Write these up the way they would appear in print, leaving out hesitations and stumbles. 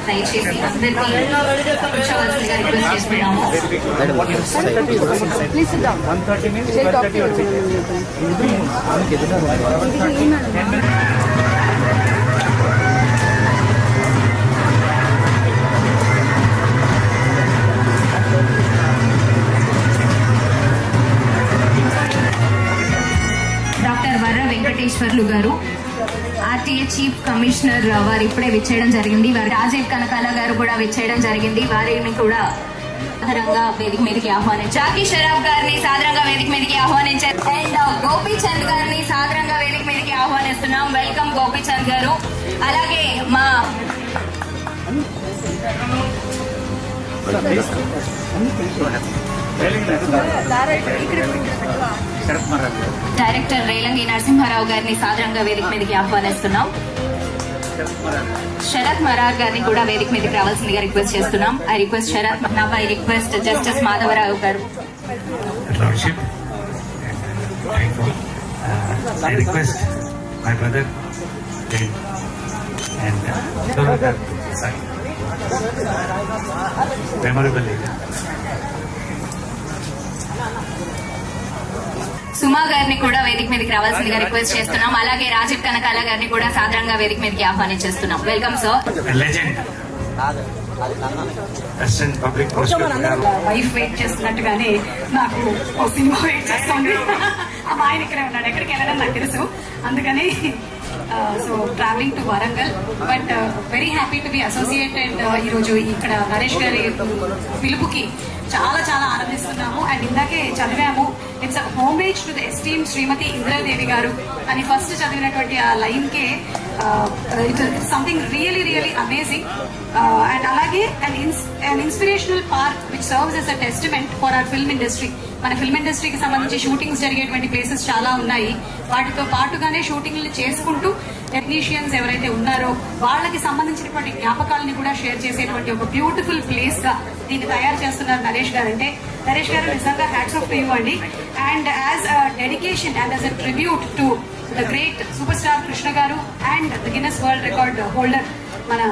దయచేసి అందరికీ కూర్చోవలసిందిగా రిక్వెస్ట్ చేస్తున్నాము. డాక్టర్ వర్ర వెంకటేశ్వర్లు గారు, ఆర్టీఏ చీఫ్ కమిషనర్ వారు ఇప్పుడే విచ్చేయడం జరిగింది. వారి రాజీవ్ కనకాల గారు కూడా విచ్చేయడం జరిగింది. వారిని కూడా సాదరంగా వేదిక మీదకి ఆహ్వానించారు. జాకీ షరాఫ్ గారిని సాదరంగా వేదిక మీదకి ఆహ్వానించారు. అండ్ గోపీచంద్ గారిని సాదరంగా వేదిక మీదకి ఆహ్వానిస్తున్నాం. వెల్కమ్ గోపీచంద్ గారు. అలాగే మా డైరెక్టర్ రేలంగి నరసింహారావు గారిని సాదరంగా వేదిక మీదకి ఆహ్వానిస్తున్నాం. శరత్ మరార్ గారిని కూడా వేదిక మీదకి రావాల్సిందిగా రిక్వెస్ట్ చేస్తున్నాం. I request Sharat. Now I request justice Madhavarao garu. I request my brother and memorable leader. సుమా గారిని కూడా వేదిక మీదకి రావాల్సిందిగా రిక్వెస్ట్ చేస్తున్నాం. అలాగే రాజీవ్ కనకాల గారిని కూడా సాధారణంగా వేదిక మీదకి ఆహ్వానించేస్తున్నాం. Welcome sir. Legend assistant public wife wait చేస్తున్నట్టుగానే నాకు ఒక సినిమా వెయిట్ చేస్తుంది. ఆయన ఇక్కడే ఉన్నాడు, ఎక్కడికి వెళ్ళడం నాకు తెలుసు. అందుకని so travelling to Warangal, but very happy to be associated. ఈరోజు ఇక్కడ నరేష్ గారి పిలుపుకి చాలా చాలా ఆనందిస్తున్నాము. అండ్ ఇందాకే చదివాము, it's homage to the esteem Shrimati Indiradevi garu అని ఫస్ట్ చదివినటువంటి ఆ లైన్ కే it's something really really amazing. And అలాగే an inspirational park which serves as a testament for our film industry. మన ఫిల్మ్ ఇండస్ట్రీకి సంబంధించి షూటింగ్స్ జరిగేటువంటి ప్లేసెస్ చాలా ఉన్నాయి. వాటితో పాటుగానే షూటింగ్లు చేసుకుంటూ టెక్నీషియన్స్ ఎవరైతే ఉన్నారో వాళ్ళకి సంబంధించినటువంటి జ్ఞాపకాలని కూడా షేర్ చేసేటువంటి ఒక బ్యూటిఫుల్ ప్లేస్ గా దీన్ని తయారు చేస్తున్నారు నరేష్ గారు. అంటే నరేష్ గారు నిజంగా హ్యాట్స్ ఆఫ్ టు యూ అండి. And as a dedication and as a tribute to the great superstar Krishna garu and the Guinness world record holder మన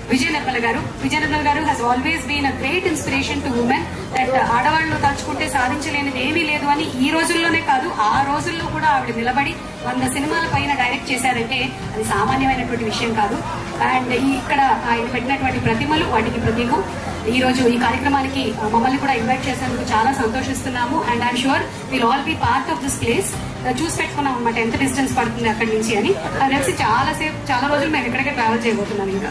Vijay Nirmal garu. Vijay Nirmal garu has always been a great inspiration to women. That ఆడవాళ్ళు తలుచుకుంటే సాధించలేనిది ఏమీ లేదు అని ఈ రోజుల్లోనే కాదు ఆ రోజుల్లో కూడా ఆవిడ నిలబడి 100 సినిమాల పైన డైరెక్ట్ చేశారంటే అది సామాన్యమైనటువంటి విషయం కాదు. అండ్ ఇక్కడ ఆయన పెట్టినటువంటి ప్రతిమలు వాటికి ప్రతీకు. ఈ రోజు ఈ కార్యక్రమానికి మమ్మల్ని కూడా ఇన్వైట్ చేసేందుకు చాలా సంతోషిస్తున్నాము. And I'm sure will all be part of this place. చూసి పెట్టుకున్నాం అనమాట ఎంత డిస్టెన్స్ పడుతుంది అక్కడి నుంచి అని. అది తెలిసి చాలా రోజులు మేము ఇక్కడికే ట్రావెల్ చేయబోతున్నాం. ఇంకా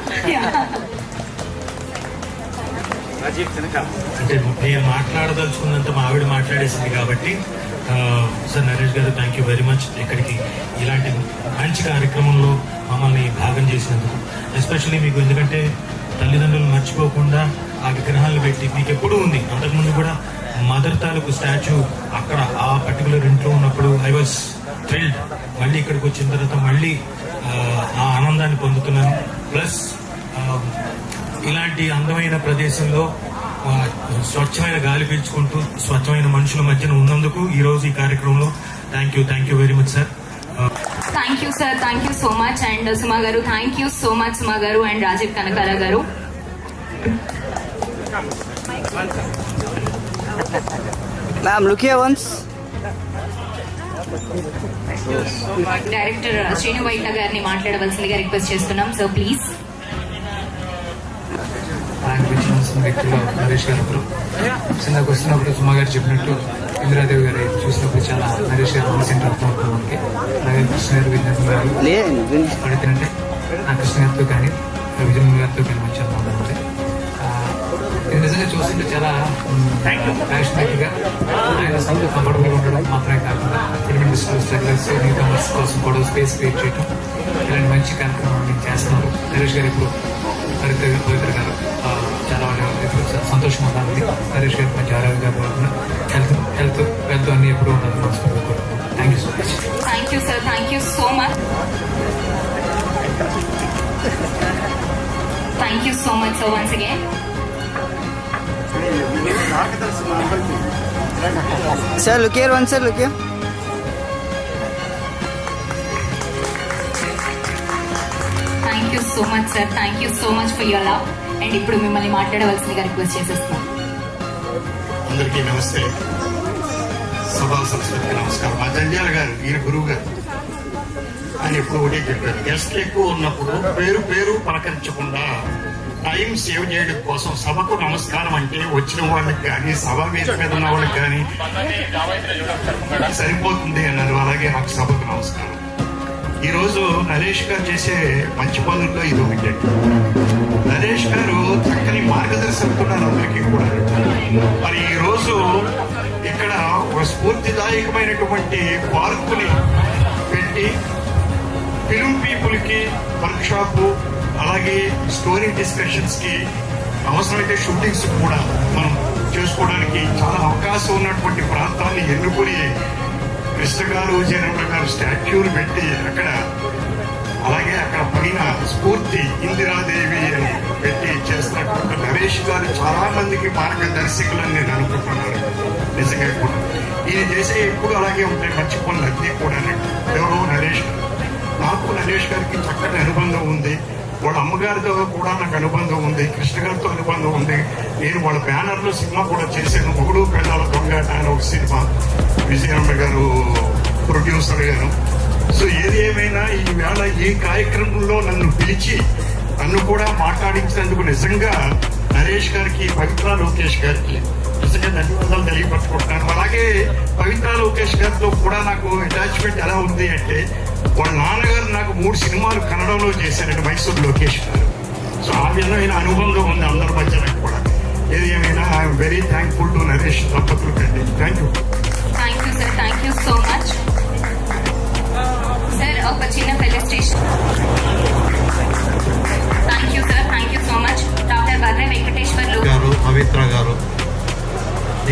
అంటే నేను మాట్లాడదలుచుకున్నంత మా ఆవిడ మాట్లాడేసింది కాబట్టి సార్ నరేష్ గారు థ్యాంక్ యూ వెరీ మచ్. ఇక్కడికి ఇలాంటి మంచి కార్యక్రమంలో మమ్మల్ని భాగం చేసినందుకు ఎస్పెషల్లీ మీకు. ఎందుకంటే తల్లిదండ్రులు మర్చిపోకుండా ఆ విగ్రహాలను పెట్టి మీకు ఎప్పుడూ ఉంది. అంతకుముందు కూడా మదర్ తాలూకు స్టాచ్యూ అక్కడ ఆ పర్టికులర్ ఇంట్లో ఉన్నప్పుడు ఐ వాజ్ థ్రిల్డ్. మళ్ళీ ఇక్కడికి వచ్చిన తర్వాత మళ్ళీ ఆ ఆనందాన్ని పొందుతున్నాను. ప్లస్ ఇలాంటి అందమైన ప్రదేశంలో స్వచ్ఛమైన గాలి పీల్చుకుంటూ స్వచ్ఛమైన మనుషుల మధ్యన ఉన్నందుకు ఈ రోజు ఈ కార్యక్రమంలో thank you very much sir. Thank you sir, thank you so much. And Suma garu thank you so much. Suma garu and Rajiv Kanakala garu. Ma'am, look here once. Director Srinu Vaitla గారిని మాట్లాడవలసిందిగా రిక్వెస్ట్ చేస్తున్నాం. So please. వ్యక్తిగా నరేష్ గారు ఒకరు. నాకు వస్తున్నప్పుడు సుమా గారు చెప్పినట్టు ఇందిరాదేవి గారు చూసినప్పుడు చాలా నరేష్ గారు రీసెంట్ అవుతుంది మనకి. అలాగే కృష్ణ గారు విజయనగరం గారు పడితేనంటే నా కృష్ణ గారితో కానీ విజయనగరం గారితో కానీ మంచి అనుభవం ఉంది. ఇది నిజంగా చూస్తుంటే చాలా ప్యాషనెట్ గా ఆయన సౌండ్ కంఫర్టబుల్ గా ఉండడం మాత్రమే కాకుండా ఫిల్మ్ ఇండస్ట్రీ స్ట్రగ్లర్స్ న్యూ కమర్స్ కోసం కూడా స్పేస్ క్రియేట్ చేయడం ఇలాంటి మంచి కార్యక్రమం నేను చేస్తున్నారు. నరేష్ గారు ఇప్పుడు పవిత్ర గారు చాలా సంతోషంగా ఉండాలి. నరేష్ గారు మంచి ఆరోగ్యంగా హెల్త్ అన్ని ఎప్పుడు ఉండాలి. Thank you so much. Thank you sir, thank you so much. Thank you so much. So once again Sir, look here once, sir, look here. Thank you so much sir, thank you so much for your love. And ఇప్పుడు మిమ్మల్ని మాట్లాడవలసిందిగా request చేసేస్తున్నాం. అందరికీ నమస్తే. సభా సరస్వతికి నమస్కారం. మా జంధ్యాల గారు, ఈయన గురువు గారు, ఆయన ఎప్పుడు ఒకటే చెప్పారు, గెస్ట్లు ఎక్కువ ఉన్నప్పుడు పేరు పలకరించకుండా టైం సేవ్ చేయడం కోసం సభకు నమస్కారం అంటే వచ్చిన వాళ్ళకి కానీ సభ మీద ఉన్న వాళ్ళకి కానీ సరిపోతుంది అన్నారు. అలాగే నాకు సభకు నమస్కారం. ఈరోజు నరేష్ గారు చేసే మంచి పనుల్లో ఇది ఒకటి. నరేష్ గారు చక్కని మార్గదర్శకున్నారు అందరికీ కూడా. మరి ఈ రోజు ఇక్కడ ఒక స్ఫూర్తిదాయకమైనటువంటి పార్కుని పెట్టి ఫిల్మ్ పీపుల్ కి వర్క్ షాప్, అలాగే స్టోరీ డిస్కషన్స్ కి, అవసరమైతే షూటింగ్స్ కూడా మనం చేసుకోవడానికి చాలా అవకాశం ఉన్నటువంటి ప్రాంతాన్ని ఎన్నుకొని కృష్ణ గారు, విజయనగరం గారు స్టాచ్యూలు పెట్టి అక్కడ, అలాగే అక్కడ పైన స్ఫూర్తి ఇందిరాదేవి అని పెట్టి చేస్తున్నటువంటి నరేష్ గారు చాలా మందికి మార్గదర్శకులని నేను అనుకుంటున్నాను. నిజంగా కూడా ఈయన చేసే ఎప్పుడు అలాగే ఉంటాయి మంచి పనులు అన్నీ కూడా. ఎవరో నరేష్, నాకు నరేష్ గారికి చక్కటి అనుబంధం ఉంది. వాళ్ళ అమ్మగారితో కూడా నాకు అనుబంధం ఉంది, కృష్ణ గారితో అనుబంధం ఉంది. నేను వాళ్ళ బ్యానర్లో సినిమా కూడా చేశాను, మొగుడు పెళ్ళాల దొంగ అని ఒక సినిమా, విజయనగరం గారు ప్రొడ్యూసర్ గారు. సో ఏది ఏమైనా ఈవేళ ఈ కార్యక్రమంలో నన్ను పిలిచి నన్ను కూడా మాట్లాడించినందుకు నిజంగా నరేష్ గారికి, పవిత్ర లోకేష్ గారికి నిజంగా ధన్యవాదాలు తెలియపరచుకుంటున్నాను. అలాగే పవిత్ర లోకేష్ గారితో కూడా నాకు అటాచ్మెంట్ ఎలా ఉంది అంటే, వాళ్ళ నాన్నగారు నాకు 3 సినిమాలు కన్నడంలో చేశారండి, మైసూర్ లోకేష్ గారు. సో ఆ విధమైన అనుబంధం ఉంది అందరి మధ్య నాకు కూడా. ఏది ఏమైనా I'm very thankful to Naresh దంపతులు కండి. Thank you. Thank you sir, thank you so much sir. ఒక చిన్న felicitation. Thank you sir, thank you so much. Doctor Varre Venkateswarlu గారు, పవిత్ర గారు,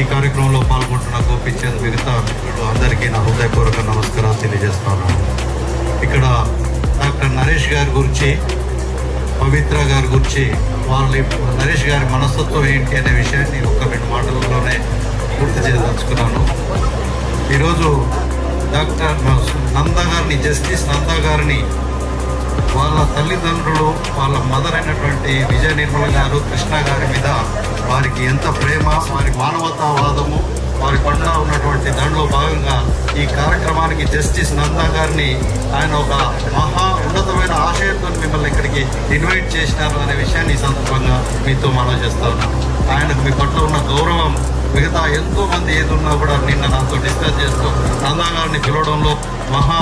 ఈ కార్యక్రమంలో పాల్గొంటున్న గోపిచంద్, మిగతా మిత్రులు అందరికీ నా హృదయపూర్వక నమస్కారాలు తెలియజేస్తాను. ఇక్కడ డాక్టర్ నరేష్ గారి గురించి, పవిత్ర గారి గురించి, నరేష్ గారి మనస్తత్వం ఏంటి అనే విషయాన్ని ఒక 2 మాటలలోనే పూర్తి చేయదలుచుకున్నాను. ఈరోజు డాక్టర్ నందా గారిని, జస్టిస్ నందా గారిని వాళ్ళ తల్లిదండ్రులు, వాళ్ళ మదర్ అయినటువంటి విజయ నిర్మల గారు కృష్ణ గారి మీద వారికి ఎంత ప్రేమ, వారి మానవతావాదము, వారి పట్ల ఉన్నటువంటి దాంట్లో భాగంగా ఈ కార్యక్రమానికి జస్టిస్ నందా గారిని ఆయన ఒక మహా ఉన్నతమైన ఆశయంతో మిమ్మల్ని ఇక్కడికి ఇన్వైట్ చేసినారు అనే విషయాన్ని ఈ సందర్భంగా మీతో మనవి చేస్తా ఉన్నాను. ఆయనకు మీ పట్ల ఉన్న గౌరవం మిగతా ఎంతో మంది ఏదున్నా కూడా నిన్న నాతో డిస్కస్ చేస్తూ నందా గారిని పిలవడంలో మహా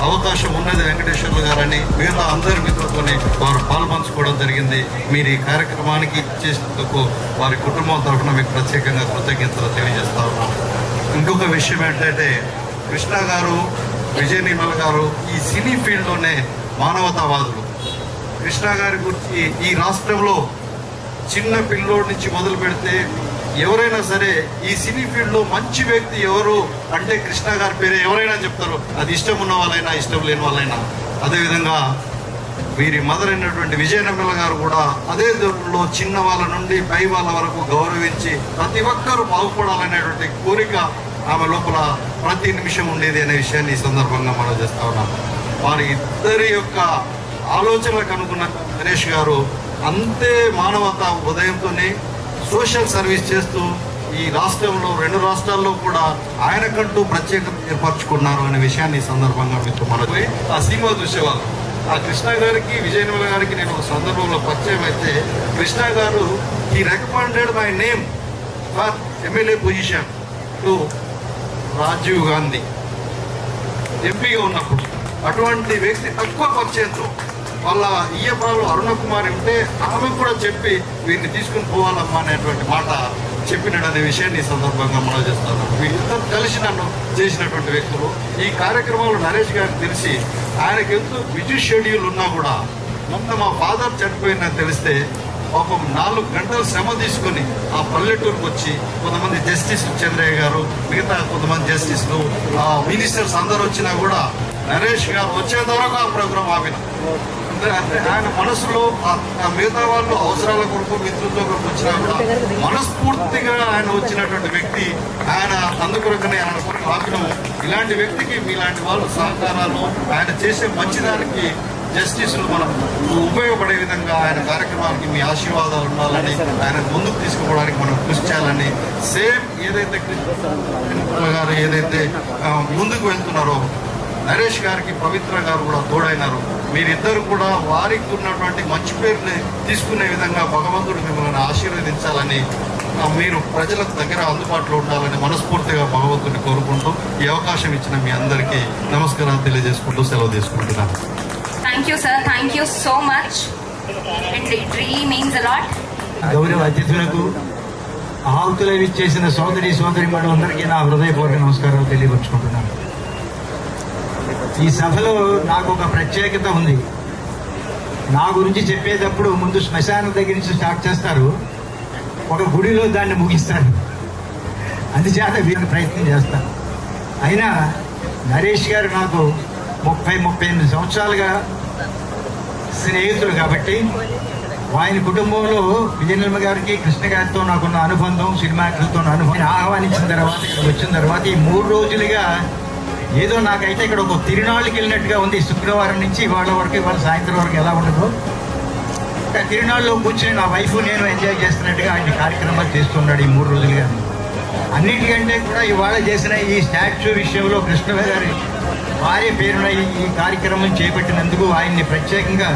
అవకాశం ఉన్నది వెంకటేశ్వర్లు గారని మిగతా అందరి మిత్రులతోనే వారు పాల్పంచుకోవడం జరిగింది. మీరు ఈ కార్యక్రమానికి చేసినందుకు వారి కుటుంబం తరఫున మీకు ప్రత్యేకంగా కృతజ్ఞతలు తెలియజేస్తా ఉన్నాను. ఇంకొక విషయం ఏంటంటే, కృష్ణ గారు, విజయ నిర్మల్ గారు ఈ సినీ ఫీల్డ్లోనే మానవతావాదులు. కృష్ణ గారి గురించి ఈ రాష్ట్రంలో చిన్న పిల్లోడి నుంచి మొదలు పెడితే ఎవరైనా సరే ఈ సినీ ఫీల్డ్లో మంచి వ్యక్తి ఎవరు అంటే కృష్ణ గారి పేరే ఎవరైనా చెప్తారు. అది ఇష్టం ఉన్న వాళ్ళైనా ఇష్టం లేని వాళ్ళైనా. అదేవిధంగా వీరి మదర్ అయినటువంటి విజయనగర గారు కూడా అదే దూరంలో చిన్న వాళ్ళ నుండి పై వాళ్ళ వరకు గౌరవించి ప్రతి ఒక్కరూ బాగుపడాలనేటువంటి కోరిక ఆమె లోపల ప్రతి నిమిషం ఉండేది అనే విషయాన్ని ఈ సందర్భంగా మనం చేస్తా ఉన్నాం. వారి ఇద్దరి యొక్క ఆలోచనలకు అనుకున్న నరేష్ గారు అంతే మానవతా ఉదయంతోనే సోషల్ సర్వీస్ చేస్తూ ఈ రాష్ట్రంలో 2 రాష్ట్రాల్లో కూడా ఆయనకంటూ ప్రత్యేకత ఏర్పరచుకున్నారు అనే విషయాన్ని ఈ సందర్భంగా మీతో మనపోయి ఆ సినిమా చూసేవాళ్ళు. ఆ కృష్ణ గారికి, విజయనిర్మల గారికి నేను ఒక సందర్భంలో పరిచయం అయితే, కృష్ణ గారు ఈ recommended my name for MLA position to Rajiv Gandhi ఎంపీగా ఉన్నప్పుడు. అటువంటి వ్యక్తి తక్కువ పరిచయంతో వాళ్ళ ఈయపాలు అరుణ కుమారి ఉంటే ఆమె కూడా చెప్పి వీరిని తీసుకుని పోవాలమ్మా అనేటువంటి మాట చెప్పినాడు అనే విషయాన్ని ఈ సందర్భంగా మనం చేస్తాను. వీళ్ళిద్దరు కలిసి నన్ను చేసినటువంటి వ్యక్తులు. ఈ కార్యక్రమంలో నరేష్ గారికి తెలిసి ఆయనకి ఎంతో బిజీ షెడ్యూల్ ఉన్నా కూడా మొన్న మా ఫాదర్ చనిపోయిందని తెలిస్తే పాపం 4 గంటలు శ్రమ తీసుకొని ఆ పల్లెటూరుకు వచ్చి కొంతమంది జస్టిస్ చంద్రయ్య గారు, మిగతా కొంతమంది జస్టిస్లు, మినిస్టర్స్ అందరూ వచ్చినా కూడా నరేష్ గారు వచ్చేంత వరకు ఆ ప్రోగ్రాం ఆపిన. అంటే ఆయన మనసులో మిగతా వాళ్ళు అవసరాల కొరకు, మిత్రులతో కొరకు వచ్చినా కూడా మనస్ఫూర్తిగా ఆయన వచ్చినటువంటి వ్యక్తి. ఆయన అందుకొరకనే ఆయన కొరకు ఆపినాము. ఇలాంటి వ్యక్తికి మీలాంటి వాళ్ళు సహకారాలు, ఆయన చేసే మంచిదానికి జస్టిస్లు మనం ఉపయోగపడే విధంగా ఆయన కార్యక్రమానికి మీ ఆశీర్వాదాలు ఉండాలని, ఆయన ముందుకు తీసుకుపోవడానికి మనం కృషి చేయాలని, సేమ్ ఏదైతే కృష్ణ గారు ఏదైతే ముందుకు వెళ్తున్నారో నరేష్ గారికి పవిత్ర గారు కూడా తోడైనారు. మీరిద్దరు కూడా వారికి ఉన్నటువంటి మంచి పేరుని తీసుకునే విధంగా భగవంతుడు మిమ్మల్ని ఆశీర్వదించాలని, మీరు ప్రజలకు దగ్గర అందుబాటులో ఉండాలని మనస్ఫూర్తిగా భగవంతుడిని కోరుకుంటూ ఈ అవకాశం ఇచ్చిన మీ అందరికీ నమస్కారాలు తెలియజేసుకుంటూ సెలవు తీసుకుంటున్నాను. Thank you sir, thank you so much. And it really means a lot. గౌరవ అతిథులకు, ఆహుతులు ఇచ్చేసిన సోదరి మనందరికీ నా హృదయపూర్వక నమస్కారాలు తెలియపరుచుకుంటున్నాను. ఈ సభలో నాకు ఒక ప్రత్యేకత ఉంది. నా గురించి చెప్పేటప్పుడు ముందు శ్మశానం దగ్గర నుంచి స్టార్ట్ చేస్తారు, ఒక గుడిలో దాన్ని ముగిస్తారు. అందుచేత వీరికి ప్రయత్నం చేస్తాను. అయినా నరేష్ గారు నాకు 38 సంవత్సరాలుగా స్నేహితులు కాబట్టి, ఆయన కుటుంబంలో విజయనిర్మ గారికి, కృష్ణ గారితో నాకున్న అనుబంధం, సినిమా యాక్టర్లతో అనుబంధం, ఆహ్వానించిన తర్వాత ఇక్కడ వచ్చిన తర్వాత ఈ 3 రోజులుగా ఏదో నాకైతే ఇక్కడ ఒక తిరునాళ్ళకి వెళ్ళినట్టుగా ఉంది. శుక్రవారం నుంచి ఇవాళ వరకు, ఇవాళ సాయంత్రం వరకు ఎలా ఉండదు, తిరునాళ్ళలో కూర్చొని నా వైఫ్ నేను ఎంజాయ్ చేస్తున్నట్టుగా ఆయన కార్యక్రమాలు చేస్తున్నాడు ఈ 3 రోజులుగా. అన్నిటికంటే కూడా ఇవాళ చేసిన ఈ స్టాచ్యూ విషయంలో కృష్ణ గారి భార్య పేరున ఈ కార్యక్రమం చేపట్టినందుకు ఆయన్ని ప్రత్యేకంగా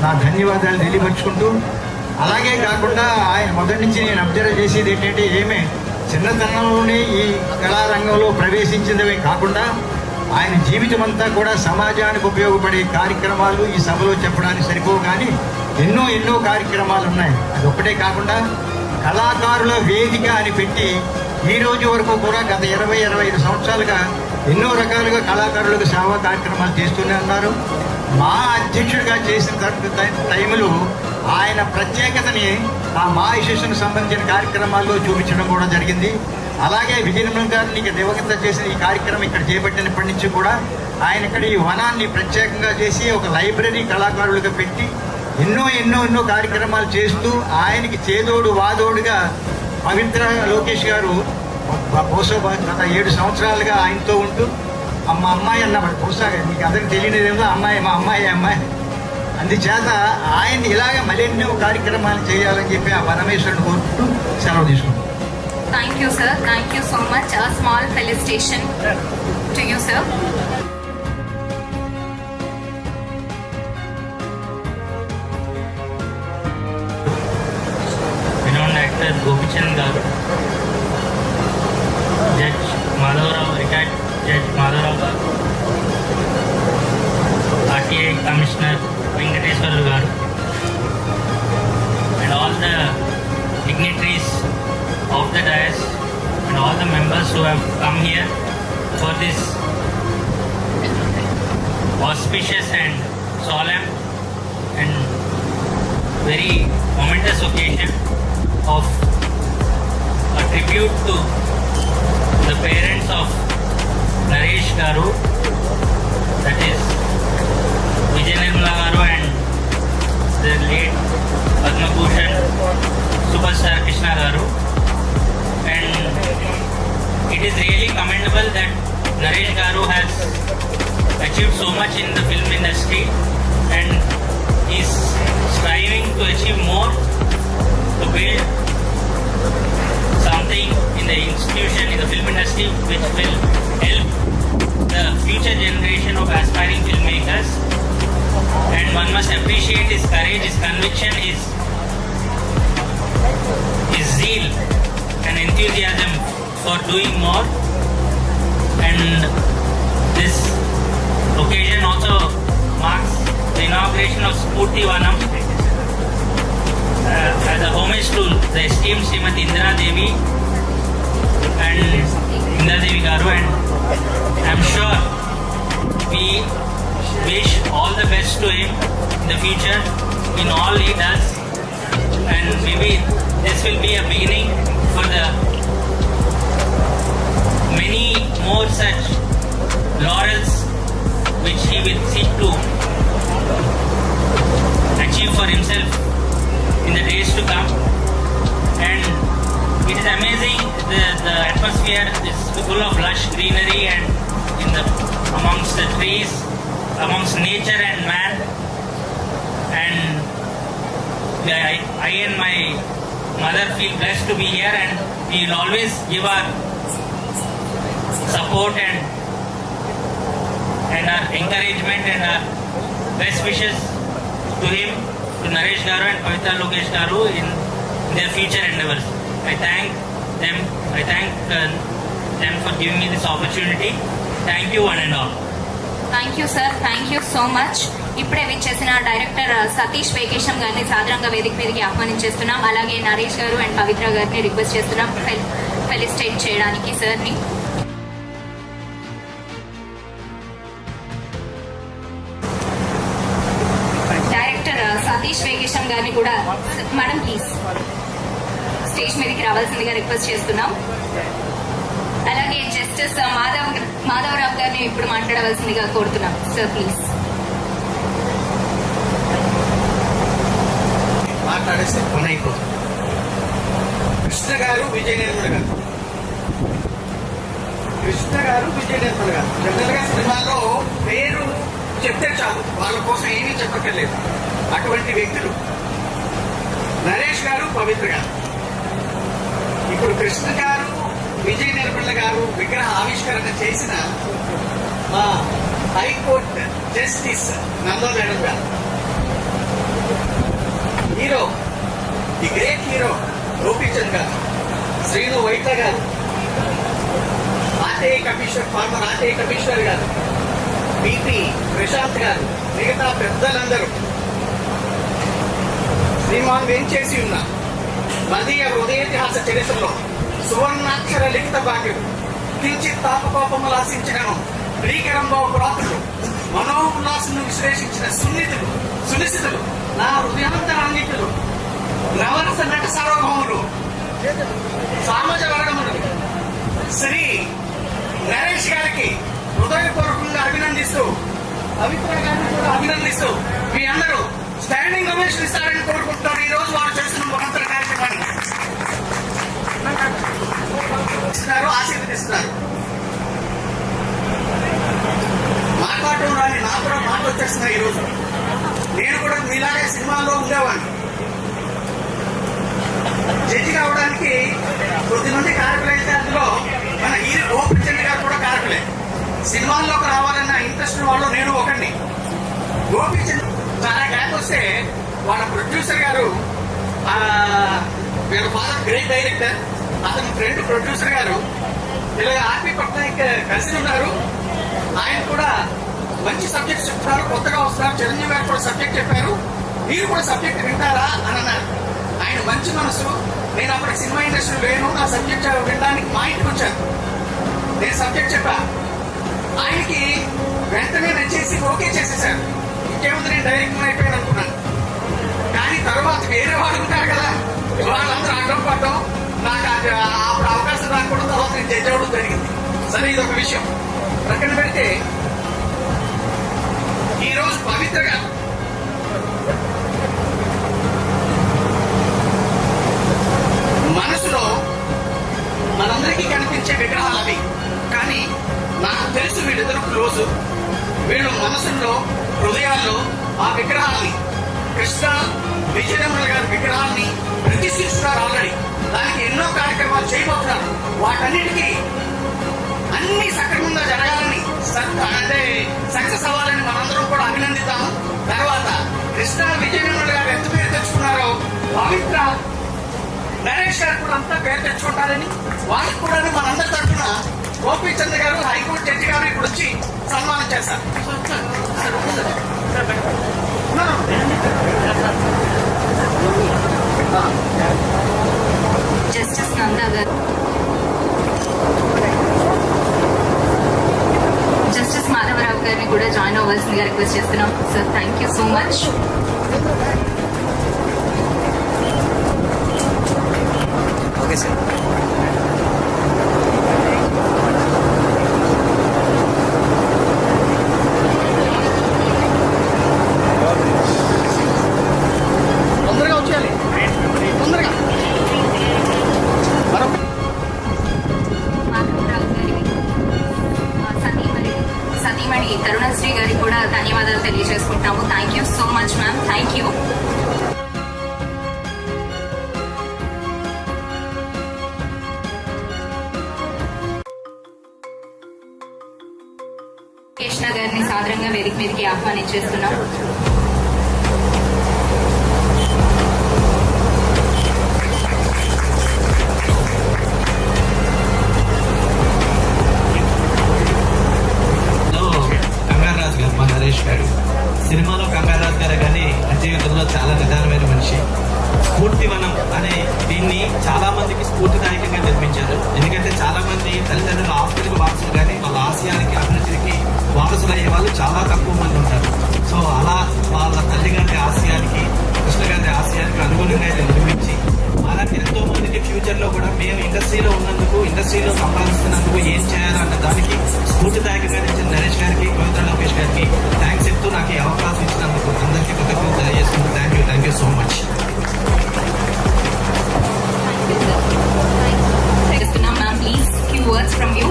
నా ధన్యవాదాలు తెలియపరుచుకుంటూ, అలాగే కాకుండా ఆయన మొదటి నుంచి నేను అబ్జర్వ్ చేసేది ఏంటంటే, ఏమే చిన్నతనంలోనే ఈ కళారంగంలో ప్రవేశించినవే కాకుండా ఆయన జీవితం అంతా కూడా సమాజానికి ఉపయోగపడే కార్యక్రమాలు ఈ సభలో చెప్పడానికి సరిపోవు, కానీ ఎన్నో కార్యక్రమాలు ఉన్నాయి. అది ఒక్కటే కాకుండా కళాకారుల వేదిక అని పెట్టి ఈ రోజు వరకు కూడా గత 20-25 సంవత్సరాలుగా ఎన్నో రకాలుగా కళాకారులకు సేవా కార్యక్రమాలు చేస్తూనే ఉన్నారు. మా అధ్యక్షుడిగా చేసిన టైంలో ఆయన ప్రత్యేకతని ఆ మా ఇష్యూస్కి సంబంధించిన కార్యక్రమాల్లో చూపించడం కూడా జరిగింది. అలాగే విజయనిర్మల గారిని దివంగత చేసిన ఈ కార్యక్రమం ఇక్కడ చేపట్టినప్పటి నుంచి కూడా ఆయన ఇక్కడ ఈ వనాన్ని ప్రత్యేకంగా చేసి ఒక లైబ్రరీ కళాకారులుగా పెట్టి ఎన్నో కార్యక్రమాలు చేస్తూ ఆయనకి చేదోడు వాదోడుగా పవిత్ర లోకేష్ గారు బహుశా గత 7 సంవత్సరాలుగా ఆయనతో ఉంటూ మా అమ్మాయి అన్నమాట. బహుశా మీకు అందరికి తెలియనిదేమో మా అమ్మాయి అందుచేత ఆయన ఇలాగ మరెన్నో కార్యక్రమాలు చేయాలని చెప్పి ఆ పరమేశ్వరుని కోరుకుంటూ సెలవు తీసుకుంటాం. Thank you sir, thank you so much. A small felicitation to you, sir. renowned actor Gopichand garu, Judge Madhavrao, retired Judge Madhavrao garu, RTI Commissioner Venkateswarlu garu, and all the dignitaries of the dais and all the members who have come here for this auspicious and solemn and very momentous occasion of a tribute to the parents of Naresh garu, that is Vijayanirmala garu and the late Padma Bhushan Superstar Krishna garu. And it is really commendable that Naresh garu has achieved so much in the film industry and is striving to achieve more, to build something in the institution, in the film industry, which will help the future generation of aspiring filmmakers. And one must appreciate his courage, his conviction, his zeal and enthusiasm for doing more. And this occasion also marks the inauguration of Spurti Vanam as a homage to the esteemed Srimati Indira Devi and Indira Devi Garu, and I'm sure we wish all the best to him in the future in all he does, and maybe this will be a beginning for the many more such laurels which he will seek to achieve for himself in the days to come. And it is amazing, the atmosphere is full of lush greenery and amongst the trees, amongst nature and man, and I and my mother feel blessed to be here, and we will always give our support and our encouragement and our best wishes to him, to Naresh Garu and Pavitra Lokesh Garu in their future endeavors. I thank them for giving me this opportunity. Thank you one and all. Thank you sir, thank you so much. ఇప్పుడే విచ్చేసిన director Satish వేకేశం గారిని సాధారణంగా వేదిక మీదకి ఆహ్వానించేస్తున్నాం. అలాగే నరేష్ గారు and పవిత్ర గారిని request చేస్తున్నాం ఫెలిసిటేట్ చేయడానికి సార్ని. డైరెక్టర్ సతీష్ వేకేశం గారిని కూడా మేడం ప్లీజ్ స్టేజ్ మీదకి రావాల్సిందిగా రిక్వెస్ట్ చేస్తున్నాం. అలాగే జస్టిస్ మాధవరావు గారిని ఇప్పుడు మాట్లాడవలసిందిగా కోరుతున్నాం. Sir please. మాట్లాడేస్తే పని అయిపోతుంది. కృష్ణ గారు విజయ నిర్మల గారు, కృష్ణ గారు విజయ నిర్మల గారు జనరల్ గా సినిమాలో పేరు చెప్తే చాలు, వాళ్ళ కోసం ఏమీ చెప్పక్కర్లేదు. అటువంటి వ్యక్తులు నరేష్ గారు, పవిత్ర గారు. ఇప్పుడు కృష్ణ గారు, విజయ నిర్మల గారు విగ్రహ ఆవిష్కరణ చేసిన మా high court justice Nando madam garu, hero, the great hero Gopichand garu, Srinu Vaitla garu, RTI commissioner, former RTI commissioner garu, BP Prashant garu, మిగతా పెద్దలందరూ శ్రీమాన్ వేంచేసి ఉన్న మదీయ హృదయేతిహాస చరిత్రలో సువర్ణాక్షర లిఖిత భాగ్యం కించిత్ తాపకోపములాసించగను భీకరంబాబు ప్రాతులు మనోల్లాసను విశ్లేషించిన సునిశితులు నా హృదయాంతరాన్నితులు నవరస నట సార్వభౌములు సామాజ వర్గములు శ్రీ నరేష్ గారికి హృదయపూర్వకంగా అభినందిస్తూ, పవిత్ర గారిని కూడా అభినందిస్తూ మీ అందరూ స్టాండింగ్ ఓవేషన్ ఇస్తారని కోరుకుంటున్నారు. ఈ రోజు వారు చేస్తున్న మహత్తర కార్యక్రమాన్ని ఆశీర్వదిస్తున్నారు. మాట్లాడటం రాని నాకు కూడా మాట వచ్చేస్తున్నాయి. ఈరోజు నేను కూడా మీలాగే సినిమాల్లో ఉండేవాడిని. జడ్జి కావడానికి కొద్దిమంది కారకులైతే అందులో మన హీరో గోపిచంద్ గారు కూడా కారకులే. సినిమాల్లోకి రావాలన్న ఇంట్రెస్ట్ వాళ్ళు నేను ఒకరిని. గోపిచంద్ చాలా గ్యాప్ వస్తే వాళ్ళ ప్రొడ్యూసర్ గారు, వీళ్ళ ఫాదర్ గ్రేట్ డైరెక్టర్, అతని ఫ్రెండ్ ప్రొడ్యూసర్ గారు ఇలా ఆర్పి పట్నాయక్ కలిసి ఉన్నారు. ఆయన కూడా మంచి సబ్జెక్ట్ చెప్తున్నారు, కొత్తగా వస్తున్నారు. చిరంజీవి గారు కూడా సబ్జెక్ట్ చెప్పారు, మీరు కూడా సబ్జెక్ట్ వింటారా అని అన్నారు. ఆయన మంచి మనసు. నేను అప్పటికి సినిమా ఇండస్ట్రీ లేను, నా సబ్జెక్ట్ వినడానికి మా ఇంటికి వచ్చాను. నేను సబ్జెక్ట్ చెప్పా, ఆయనకి వెంటనే నచ్చేసి ఓకే చేసేసారు. ఇంకేముంది, నేను డైరెక్టర్ అయిపోయాను అనుకున్నాను. కానీ తర్వాత వేరే వాళ్ళు ఉంటారు కదా, వాళ్ళందరూ అడ్డం పడ్డం, నాకు అప్పుడు అవకాశం రాకుండా తర్వాత నేను జడ్జి అవ్వడం జరిగింది. సరే, ఇది ఒక విషయం ప్రక్కన పెడితే, ఈరోజు పవిత్ర గారు మనసులో మనందరికీ కనిపించే విగ్రహాలు అవి. కానీ నాకు తెలుసు వీళ్ళిద్దరు క్లోజు. వీళ్ళు మనసుల్లో, హృదయాల్లో ఆ విగ్రహాల్ని, కృష్ణ విజయనగర గారి విగ్రహాన్ని ప్రతిష్ఠిస్తున్నారు ఆల్రెడీ. దానికి ఎన్నో కార్యక్రమాలు చేయబోతున్నారు. వాటన్నిటికీ అన్ని సక్రమంగా జరగాలని, అంటే సక్సెస్ అవ్వాలని మనందరం కూడా అభినందిద్దాము. తర్వాత కృష్ణ విజయనగర గారు ఎంత పేరు తెచ్చుకున్నారో, పవిత్ర నరేష్ గారు కూడా అంతా పేరు తెచ్చుకుంటారని, వాళ్ళకి కూడా మనందరి తరఫున గోపీచంద్ గారు, హైకోర్టు జడ్జి గారు ఇప్పుడు వచ్చి సన్మానం చేశారు. జస్టిస్ నందా గారు, జస్టిస్ మాధవరావు గారిని కూడా జాయిన్ అవ్వాల్సిందిగా రిక్వెస్ట్ చేస్తున్నాం. Sir thank you so much. Okay sir. తొందరగా వచ్చేయాలి, తొందరగా. మాధవరావు గారి సతీమణి తరుణశ్రీ గారికి కూడా ధన్యవాదాలు తెలియజేసుకుంటాము. Thank you so much ma'am. మీదకి ఆహ్వానించేస్తున్నాం. కంగారాజు గారు, మా నరేష్ గారు సినిమాలో కంగారాజు గారు కానీ జీవితంలో చాలా నిదానమైన మనిషి. స్ఫూర్తివనం అనే దీన్ని చాలా మందికి స్ఫూర్తిదాయకంగా నిర్మించారు. ఎందుకంటే చాలా మంది తల్లిదండ్రుల ఆస్తులకు వారసులు కానీ వాళ్ళ ఆశయానికి అభివృద్ధికి వారసులు అయ్యే వాళ్ళు చాలా తక్కువ మంది ఉంటారు. సో అలా వాళ్ళ తల్లిగారి ఆశయానికి, కృష్ణ గారి ఆశయానికి అనుగుణంగా ఇది నిర్మించి అలాంటి ఎంతో మందికి ఫ్యూచర్లో కూడా మేము ఇండస్ట్రీలో ఉన్నందుకు, ఇండస్ట్రీలో సంపాదిస్తున్నందుకు ఏం చేయాలన్న దానికి స్ఫూర్తిదాయకంగా నిలిచిన నరేష్ గారికి, పవిత్ర లోకేష్ గారికి థ్యాంక్స్ చెప్తూ నాకు ఈ అవకాశం ఇచ్చినందుకు అందరికీ కృతజ్ఞతలు తెలియజేస్తున్నాను. Thank you so much. Ma'am, please, few words from you.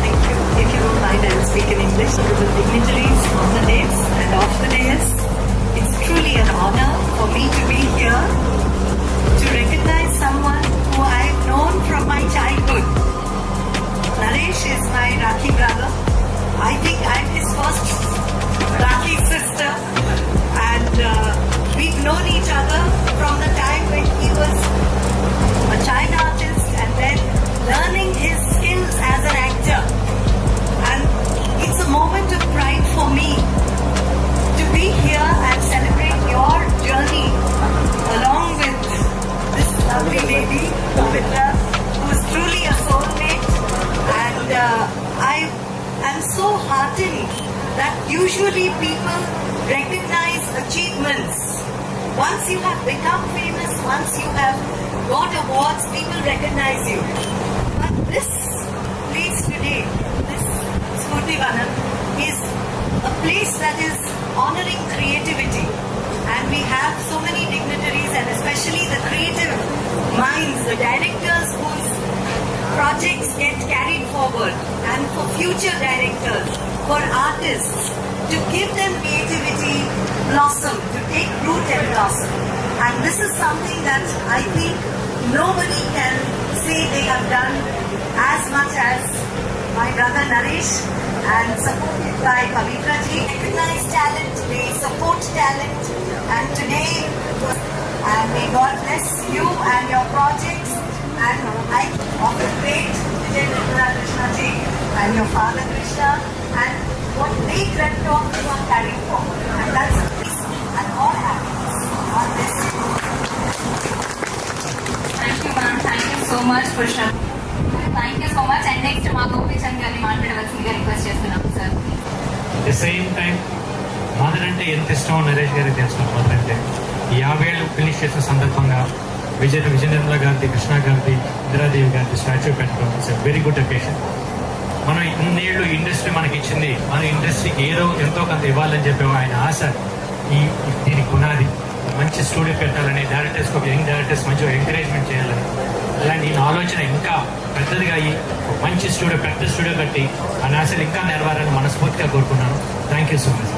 Thank you. If you don't mind, I will speak in English. To the dignitaries on the days and off the days, it's truly an honor for me to be here to recognize someone who I've known from my childhood. Naresh is my Rakhi brother. I think I'm his first Rakhi sister, and we've known each other from the time when he was a child artist and then learning his skills as an actor. And it's a moment of pride for me to be here and celebrate your journey along with this lovely lady, Pavitra, who is truly a soulmate. And I am so heartened that usually people recognize achievements. Once you have become famous, once you have got awards, people recognize you. But this place today, this Smrutivanam, is a place that is honoring creativity. And we have so many dignitaries, and especially the creative minds, the directors whose projects get carried forward, and for future directors, for artists, to give them creativity blossom, to take root and blossom. And this is something that I think nobody can say they have done as much as my brother Naresh, and supported by Pavitra ji. Recognize talent, they support talent, and today, and may God bless you and your projects. And I often great Vijay Krishna ji and your father Krishna, and what they dreamt of you are carrying forward, and that's peace and all happiness. God bless you. Thank you, ma'am. Thank you so much for sharing. Thank you so much. And next, మా గోపీచంద్ గారిని మాట్లాడవలసిందిగా request చేస్తున్నాం sir. The same time mother అంటే ఎంత ఇష్టం నరేష్ గారికి తెలుసు. Mother అంటే 50 ఏళ్ళు ఫినిష్ చేసిన సందర్భంగా విజయేంద్ర గారిది, కృష్ణ గారిది, ఇందిరాదేవి గారిది స్టాచ్యూ పెట్టడం ఇట్స్ వెరీ గుడ్ అకేషన్. మనం ఇన్నేళ్ళు ఇండస్ట్రీ మనకి ఇచ్చింది, మన ఇండస్ట్రీకి ఏదో ఎంతో కొంత ఇవ్వాలని చెప్పి ఆయన ఆశ. దీనికి పునాది మంచి స్టూడియో పెట్టాలని, డైరెక్టర్స్కి ఒక యంగ్ డైరెక్టర్స్ మంచిగా ఎంకరేజ్మెంట్ చేయాలని, అలాంటి ఈయన ఆలోచన ఇంకా పెద్దదిగా అయ్యి మంచి స్టూడియో, పెద్ద స్టూడియో కట్టి ఆ ఆశలు ఇంకా నెరవేరాలని మనస్ఫూర్తిగా కోరుకున్నాను. Thank you so much.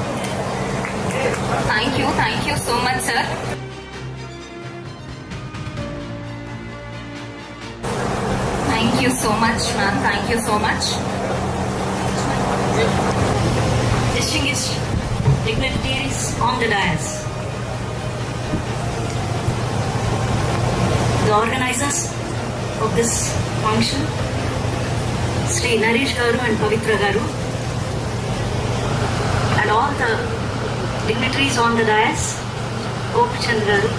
Thank you so much, sir. Thank you so much, ma'am. Thank you so much. Distinguished dignitaries on the dais, the organizers of this function, Sri Naresh Garu and Pavitra Garu, and all the dignitaries on the dais, Gopichand Garu,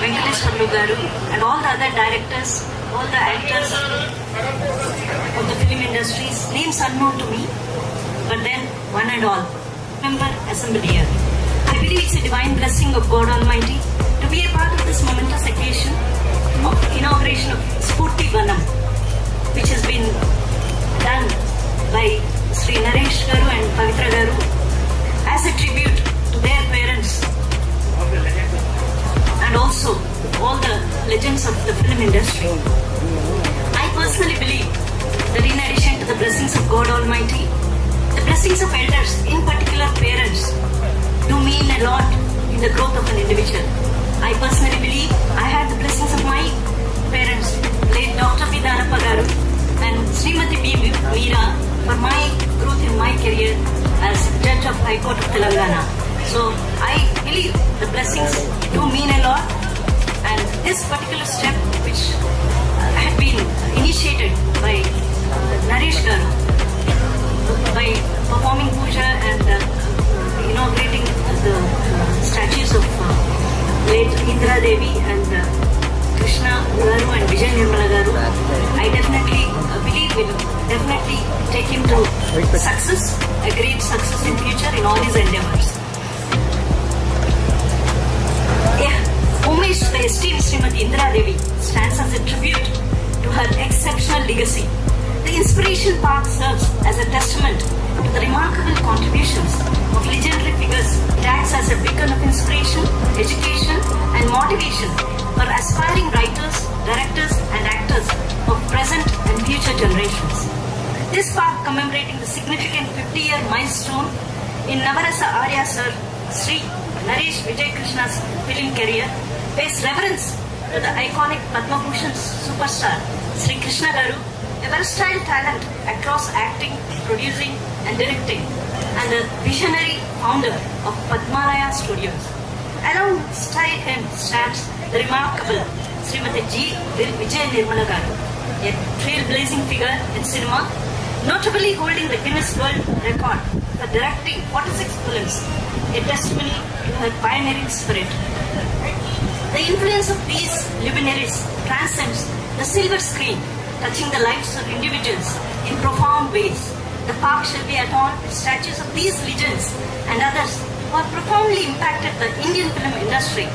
Venkateshwarlu Garu, and all the other directors, all the actors of the film industries, names unknown to me, but then one and all, member assembled here. I believe it's a divine blessing of God Almighty to be a part of this momentous occasion of inauguration of Smrutivanam, which has been done by Sri Naresh Garu and Pavitra Garu as a tribute to their parents and also all the legends of the film industry. I personally believe that in addition to the blessings of God Almighty, the blessings of elders, in particular parents, do mean a lot in the growth of an individual. I personally believe I had the blessings of my parents, late Dr. P. Danappa Garu and Srimati B. Meera for my growth in my career as Judge of High Court of Telangana. So I believe the blessings do mean a lot, and this particular step which had been initiated by Naresh Garu by performing puja and inaugurating the statues of late Indra Devi and Krishna Garu and Vijay Nirmala Garu, I definitely believe will definitely take him to success, a great success in future in all his endeavors. Homage to the esteemed Srimati Indra Devi stands as a tribute to her exceptional legacy. The Inspiration Park serves as a testament to the remarkable contributions of legendary figures. It acts as a beacon of inspiration, education and motivation for aspiring writers, directors and actors of present and future generations. This park, commemorating the significant 50-year milestone in Navarasa Arya Sir Sri Naresh Vijay Krishna's film career, pays reverence to the iconic Padma Bhushan superstar Sri Krishna Garu, a versatile talent across acting, producing and directing, and a visionary founder of Padmaraya Studios. Alongside him stands the remarkable Srimati G. Vijay Nirmala Garu, a trailblazing figure in cinema, notably holding the Guinness World Record for directing 46 films, a testimony to her pioneering spirit. The influence of these luminaries transcends the silver screen, touching the lives of individuals in profound ways. The park shall be adorned with statues of these legends and others who have profoundly impacted the Indian film industry,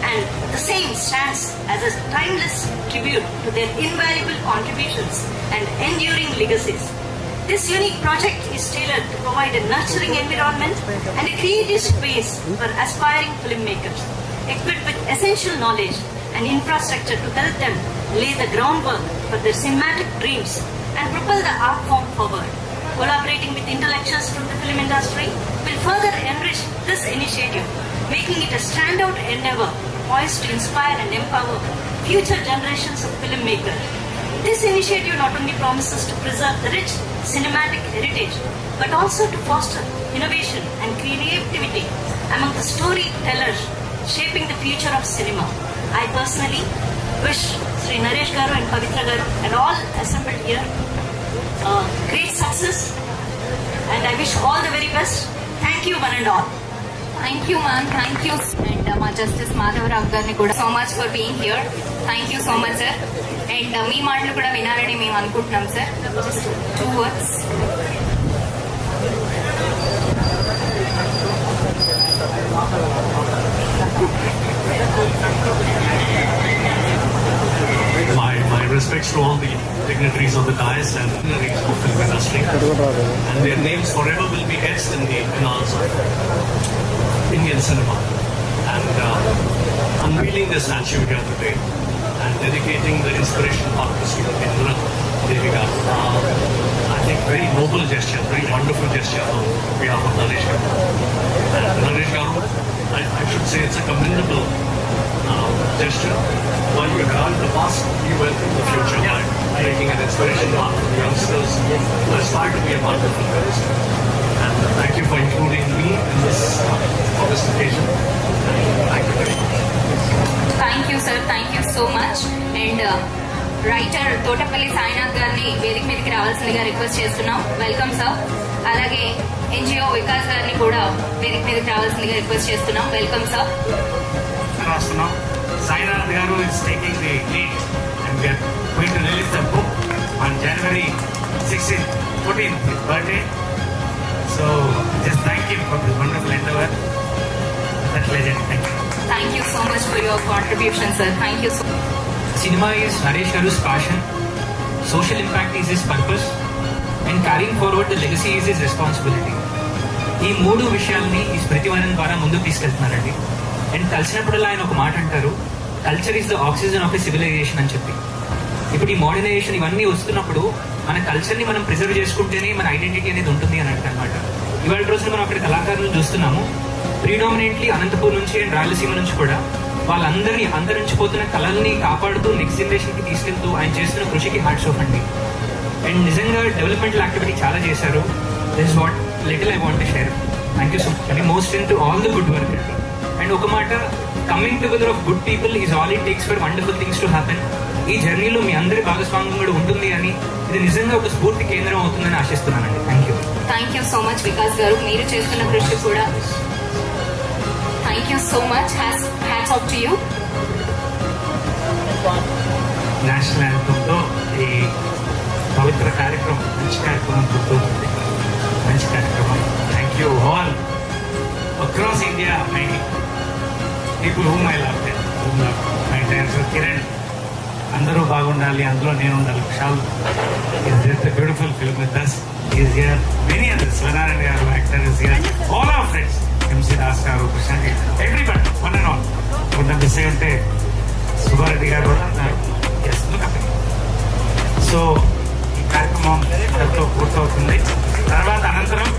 and the same stands as a timeless tribute to their invaluable contributions and enduring legacies. This unique project is tailored to provide a nurturing environment and a creative space for aspiring filmmakers, equipped with essential knowledge and infrastructure to help them lay the groundwork for their cinematic dreams and propel the art form forward. Collaborating with intellectuals from the film industry will further enrich this initiative, making it a standout endeavor poised to inspire and empower future generations of filmmakers. This initiative not only promises to preserve the rich cinematic heritage, but also to foster innovation and creativity among the storytellers shaping the future of cinema. I personally wish Sri Naresh Garu and Pavitra Garu and all assembled here great success, and I wish all the very best. Thank you one and all. Thank you ma'am, thank you. And మా justice Madhavarao గారిని కూడా so much for being here. Thank you so much sir. And మీ మాటలు కూడా వినాలని మేము అనుకుంటున్నాం sir. Just 2 words. My respects to all the dignitaries of the dais and dignitaries of the film industry, and their names forever will be etched in the annals of Indian cinema. And unveiling the statue here today and dedicating the Inspiration Park to Srimati Indra Devi Garu, I think very noble gesture, very wonderful gesture on behalf of Naresh Garu. And Naresh Garu, I should say it's a commendable gesture. While you regard the past, you will in the future by making an inspiration mark for the youngsters who aspire to be a part of the film. And thank you for including me in this occasion. Thank you very much. Thank you sir, thank you so much. And writer Thotapalli Sainath గారిని వేదిక మీదకి రావాల్సిందిగా request చేస్తున్నాం. Welcome sir. అలాగే NGO Vikas గారిని కూడా వేదిక మీదకి రావాల్సిందిగా రిక్వెస్ట్ చేస్తున్నాం. Welcome sir. రాస్తున్నాం. Sainath Garu is taking the lead, and we are going to release the book on January 16th, 14th, his birthday. So just thank him for this wonderful endeavor. That legend. Thank you. Thank you so much for your contribution, sir. Thank you so much. Cinema is Naresh Garu's passion, social impact is his purpose, and carrying forward the legacy is his responsibility. ఈ 3 విషయాల్ని ఈ స్మృతివనం ద్వారా ముందుకు తీసుకెళ్తున్నారండి. And కలిసినప్పుడల్లా ఆయన ఒక మాట అంటారు, culture is the oxygen of a civilization అని చెప్పి. ఇప్పుడు ఈ మోడర్నైజేషన్ ఇవన్నీ వస్తున్నప్పుడు మన కల్చర్ని మనం ప్రిజర్వ్ చేసుకుంటేనే మన ఐడెంటిటీ అనేది ఉంటుంది అని అనమాట. ఇవాళ రోజున మనం అక్కడ కళాకారులను చూస్తున్నాము, ప్రీడామినెంట్లీ అనంతపూర్ నుంచి అండ్ రాయలసీమ నుంచి కూడా వాళ్ళందరినీ అంతరించిపోతున్న కళల్ని కాపాడుతూ నెక్స్ట్ జనరేషన్కి తీసుకెళ్తూ ఆయన చేస్తున్న కృషికి హ్యాట్స్ ఆఫ్ అండి. అండ్ నిజంగా డెవలప్మెంటల్ యాక్టివిటీ చాలా చేశారు. This what little I want to share. Thank you so much అండి. Most in to all the good work అండి. అండ్ ఒక మాట, coming together of good people is all it takes for wonderful things to happen. ఈ జర్నీలో మీ అందరి భాగస్వామ్యం కూడా ఉంటుంది అని, ఇది నిజంగా ఒక స్ఫూర్తి కేంద్రం అవుతుందని ఆశిస్తున్నానండి. Thank you so much Vikas garu, మీరు చేస్తున్న కృషి కూడా. Thank you so much. Hats off to you. National యాంథమ్తో ఈ పవిత్ర కార్యక్రమం, మంచి కార్యక్రమం గుర్తవుతుంది. మంచి కార్యక్రమం. Thank you all across India, my people whom I love, my dancer Kiran, అందరూ బాగుండాలి, అందులో నేను ఉండాలి. Vishal is just a beautiful film with us. He is here. Many others, Svanarani garu, actor is here. All our friends, MC Das garu, Krishna ji, everybody, one and all. కొంత miss అయి ఉంటే సుబ్బారెడ్డి గారు కూడా ఉన్నారు. Yes, look up. సో ఈ కార్యక్రమం ఎంతో పూర్తవుతుంది. తర్వాత అనంతరం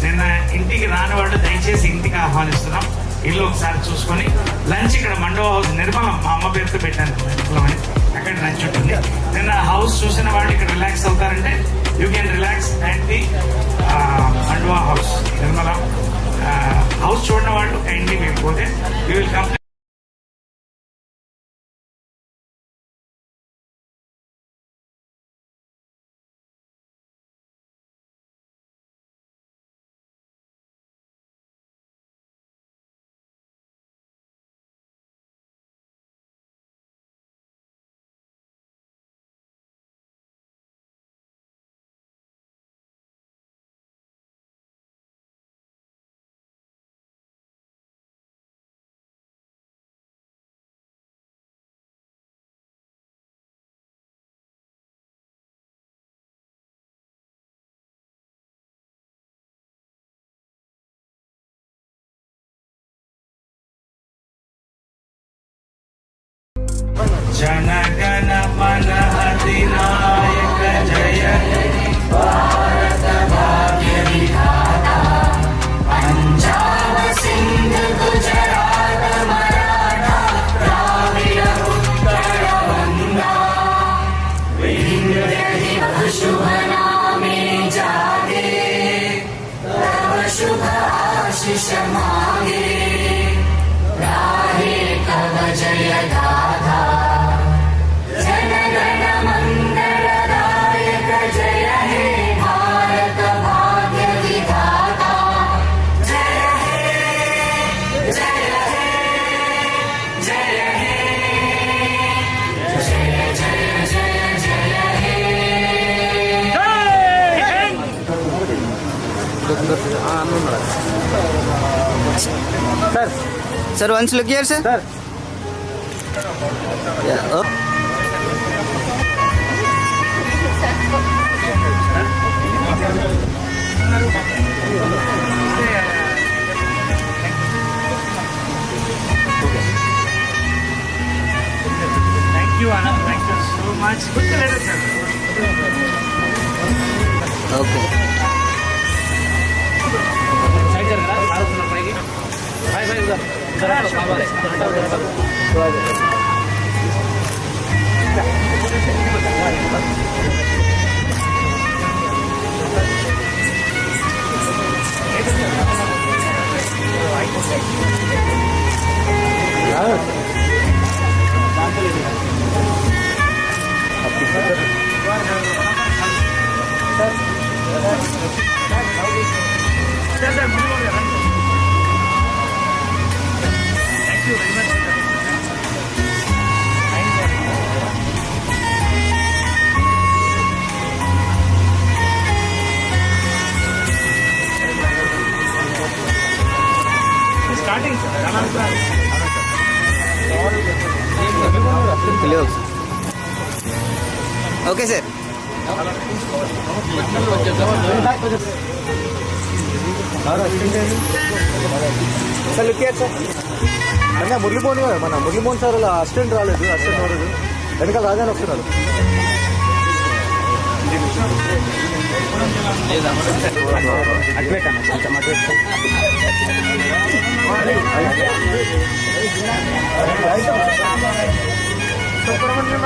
నిన్న ఇంటికి రాని వాళ్ళు దయచేసి ఇంటికి ఆహ్వానిస్తున్నాం. ఇల్లు ఒకసారి చూసుకొని లంచ్ ఇక్కడ మండవ హౌస్, నిర్మలం మా అమ్మ పేరుతో పెట్టాను నిర్మలమని, అక్కడ లంచ్ ఉంటుంది. నిన్న హౌస్ చూసిన వాళ్ళు ఇక్కడ రిలాక్స్ అవుతారంటే you can relax at the Mandava house Nirmalam. House చూడని వాళ్ళు కైండ్లీ మేము పోతే యూ విల్ కమ్. జనగణ మన అధినాయక జయ భారత భాగ్య విధాత పంజాబ సింధు గుజరాత మరాఠా ద్రావిడ ఉత్తర వంగా వింధ్య శుభ నామే జాగే తవ శుభ ఆశిష మాగే రాహే కవ జయ గాథా जनगण मंगलदायक जय हे भारत भाग्य विधाता जय हे जय हे जय हे जय जय जय जय हे Sir, once look here, sir. Yeah. Oh. Thank you, Anand. Thank you so much. Good to let us know. Okay. Thank you very much. Starting, Okay, sir. Sir look sir అన్న మురళీమోహన్ మన మురళీమోహన్ సార్ అలా assistant రాలేదు, assistant రాలేదు, వెనకాల రాజాని వస్తున్నారు. అట్లే కన్నా కొంచెం అట్లే సుబ్రహ్మణ్యం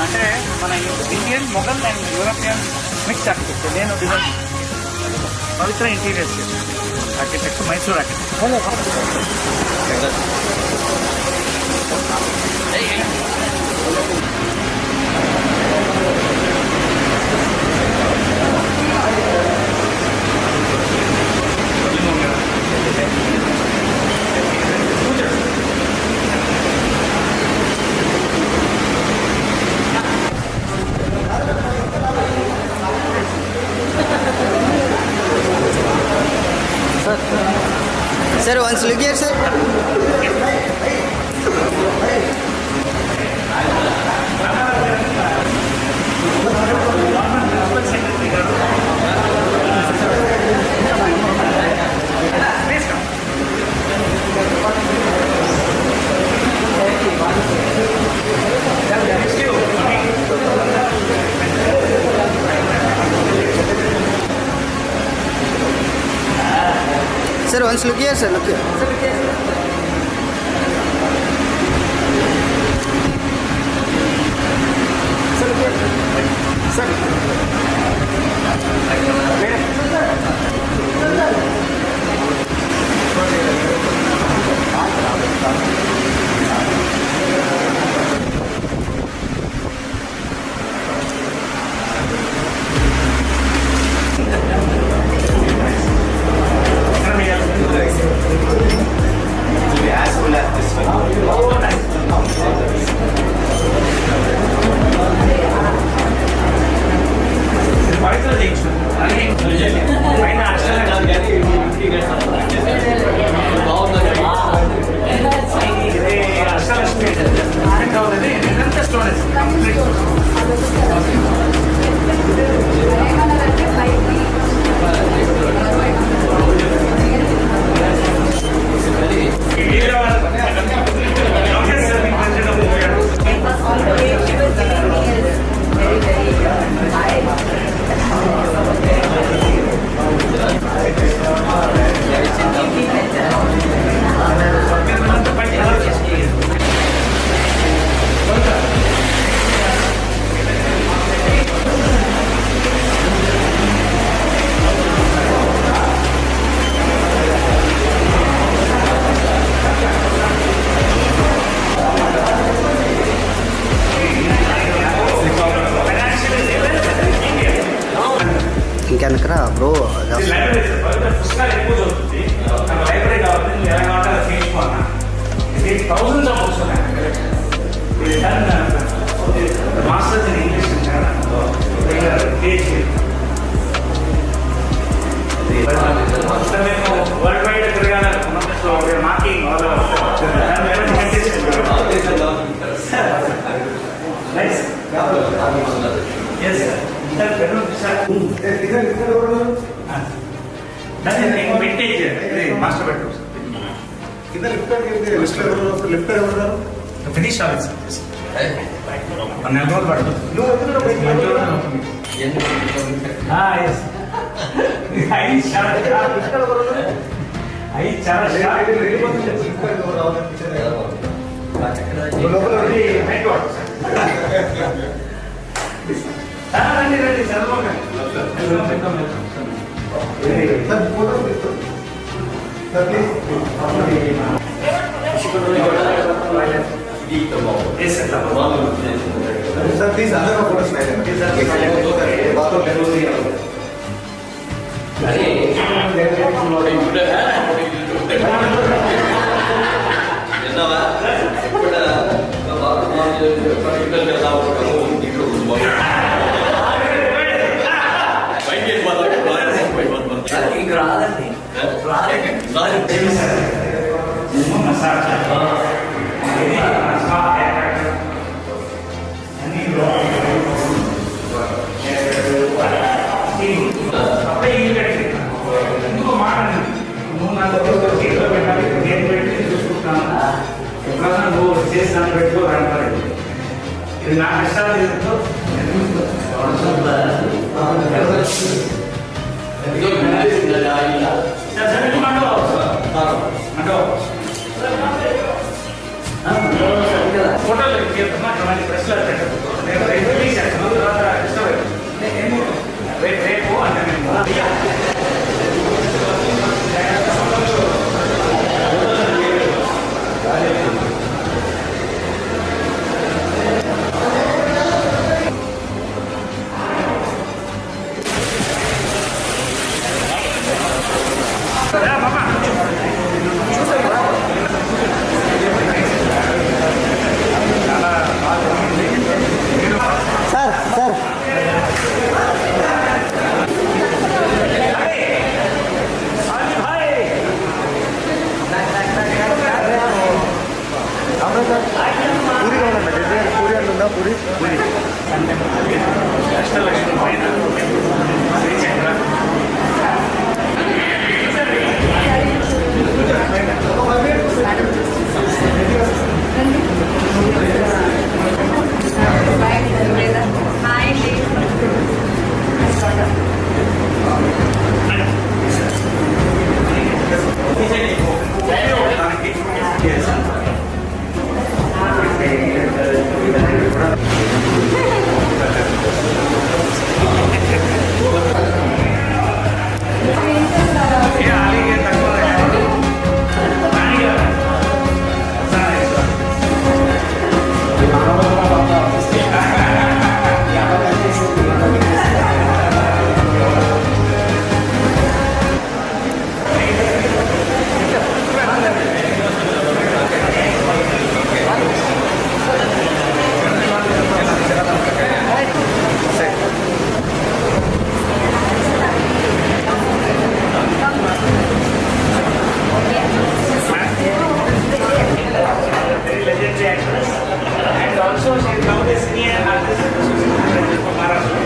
అంటే మన Indian Mughal and European mix architecture. నేను design Pavitra interiors architect, Mysore architect. Sir, once look here, sir. Sir, once look here, sir. Look here. పవిత్ర చేయించు పైన స్టోరేజ్ కంప్లీట్. ఇంకెనకరా బ్రో. పుస్తకాలు ఎక్కువ చదువుతుంది. లైబ్రరీ కావాలి, ఎలా కావాలో అలా చేయించుకోవాలి. ఇది థౌసండ్స్ ఆఫ్ బుక్స్ ఉన్నాయి. Masters in English world wide తిరగాలనుకున్నాం. So marking vintage master bedroom finish అవ్వాలి సార్. 4 రోజులు పడుతుంది. రండి రండి చదవండి. Sir, please other photos ఎన్నవా అప్పుడే ఇల్లు కట్టి ఎందుకో మాట్లాడి నువ్వు నా దగ్గర చేతిలో పెట్టాలి నేను పెట్టి చూసుకుంటున్నాను ఎప్పుడన్నా నువ్వు చేసి దాన్ని పెట్టుకో అంటారు ఇది నా కష్టాలు చేస్తూ ఫోటోలు ప్రెస్లో రేపు అంటే సార్ సార్ పూరి కావాలండి పూరి అంటుందా పూరి పూరి అష్టలక్ష్మి పైన శ్రీచక్ర legendary actress, and also she is now the senior artist for Maharashtra.